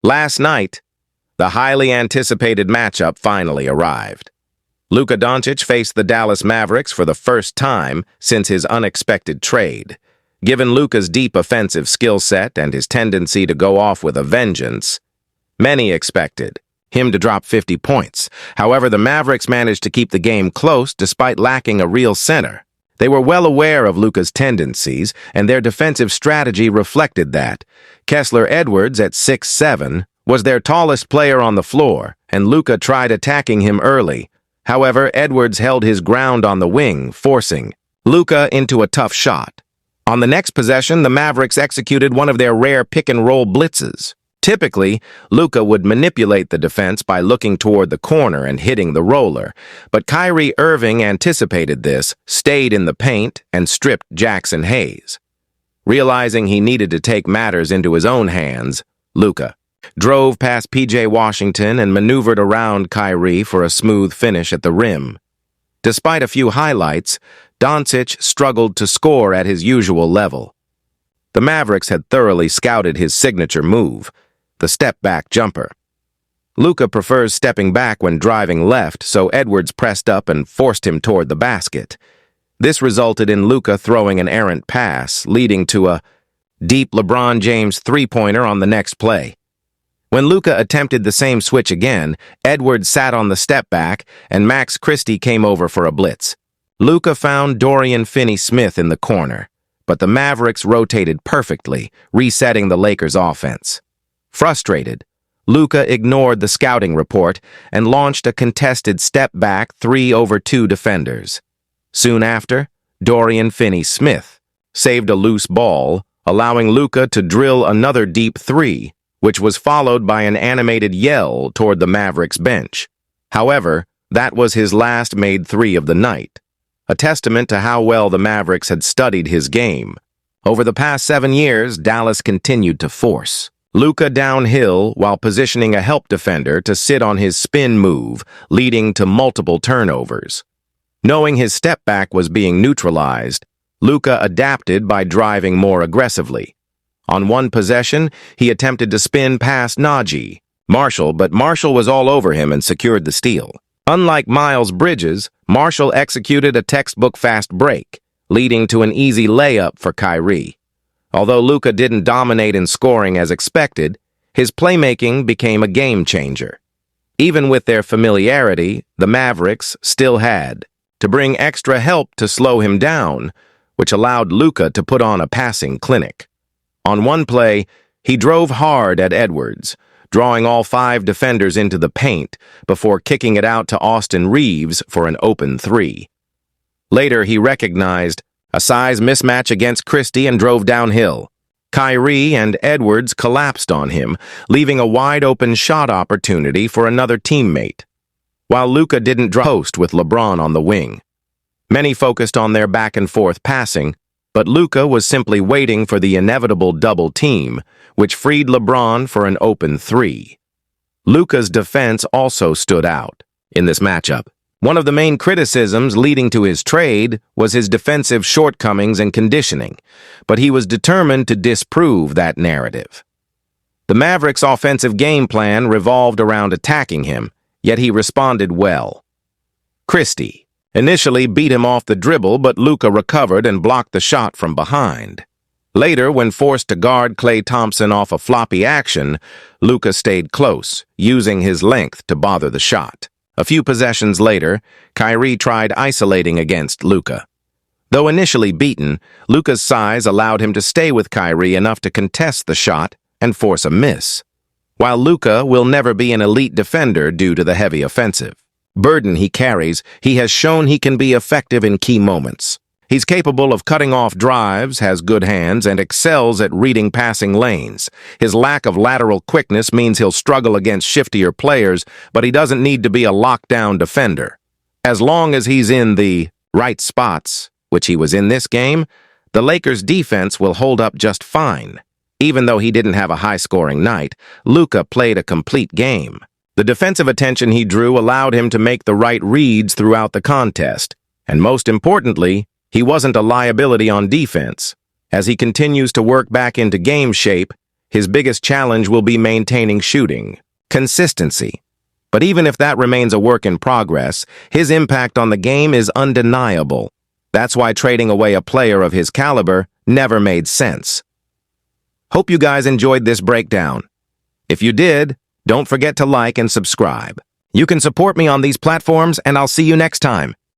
Last night, the highly anticipated matchup finally arrived. Luka Doncic faced the Dallas Mavericks for the first time since his unexpected trade. Given Luka's deep offensive skill set and his tendency to go off with a vengeance, many expected him to drop 50 points. However, the Mavericks managed to keep the game close despite lacking a real center. They were well aware of Luka's tendencies, and their defensive strategy reflected that. Kessler Edwards, at 6'7", was their tallest player on the floor, and Luka tried attacking him early. However, Edwards held his ground on the wing, forcing Luka into a tough shot. On the next possession, the Mavericks executed one of their rare pick-and-roll blitzes. Typically, Luka would manipulate the defense by looking toward the corner and hitting the roller, but Kyrie Irving anticipated this, stayed in the paint, and stripped Jackson Hayes. Realizing he needed to take matters into his own hands, Luka drove past P.J. Washington and maneuvered around Kyrie for a smooth finish at the rim. Despite a few highlights, Doncic struggled to score at his usual level. The Mavericks had thoroughly scouted his signature move, the step-back jumper. Luka prefers stepping back when driving left, so Edwards pressed up and forced him toward the basket. This resulted in Luka throwing an errant pass, leading to a deep LeBron James three-pointer on the next play. When Luka attempted the same switch again, Edwards sat on the step-back, and Max Christie came over for a blitz. Luka found Dorian Finney-Smith in the corner, but the Mavericks rotated perfectly, resetting the Lakers' offense. Frustrated, Luka ignored the scouting report and launched a contested step-back 3-over-2 defenders. Soon after, Dorian Finney-Smith saved a loose ball, allowing Luka to drill another deep three, which was followed by an animated yell toward the Mavericks bench. However, that was his last made three of the night, a testament to how well the Mavericks had studied his game. Over the past 7 years, Dallas continued to force Luka downhill while positioning a help defender to sit on his spin move, leading to multiple turnovers. Knowing his step back was being neutralized, Luka adapted by driving more aggressively. On one possession, he attempted to spin past Marshall, but Marshall was all over him and secured the steal. Unlike Miles Bridges, Marshall executed a textbook fast break, leading to an easy layup for Kyrie. Although Luka didn't dominate in scoring as expected, his playmaking became a game changer. Even with their familiarity, the Mavericks still had to bring extra help to slow him down, which allowed Luka to put on a passing clinic. On one play, he drove hard at Edwards, drawing all 5 defenders into the paint before kicking it out to Austin Reeves for an open three. Later, he recognized a size mismatch against Christie and drove downhill. Kyrie and Edwards collapsed on him, leaving a wide-open shot opportunity for another teammate, while Luka didn't post with LeBron on the wing. Many focused on their back-and-forth passing, but Luka was simply waiting for the inevitable double team, which freed LeBron for an open three. Luka's defense also stood out in this matchup. One of the main criticisms leading to his trade was his defensive shortcomings and conditioning, but he was determined to disprove that narrative. The Mavericks' offensive game plan revolved around attacking him, yet he responded well. Christie initially beat him off the dribble, but Luka recovered and blocked the shot from behind. Later, when forced to guard Klay Thompson off a floppy action, Luka stayed close, using his length to bother the shot. A few possessions later, Kyrie tried isolating against Luka. Though initially beaten, Luka's size allowed him to stay with Kyrie enough to contest the shot and force a miss. While Luka will never be an elite defender due to the heavy offensive burden he carries, he has shown he can be effective in key moments. He's capable of cutting off drives, has good hands, and excels at reading passing lanes. His lack of lateral quickness means he'll struggle against shiftier players, but he doesn't need to be a lockdown defender. As long as he's in the right spots, which he was in this game, the Lakers' defense will hold up just fine. Even though he didn't have a high-scoring night, Luka played a complete game. The defensive attention he drew allowed him to make the right reads throughout the contest, and most importantly, he wasn't a liability on defense. As he continues to work back into game shape, His biggest challenge will be maintaining shooting, consistency. But even if that remains a work in progress, his impact on the game is undeniable. That's why trading away a player of his caliber never made sense. Hope you guys enjoyed this breakdown. If you did, don't forget to like and subscribe. You can support me on these platforms, and I'll see you next time.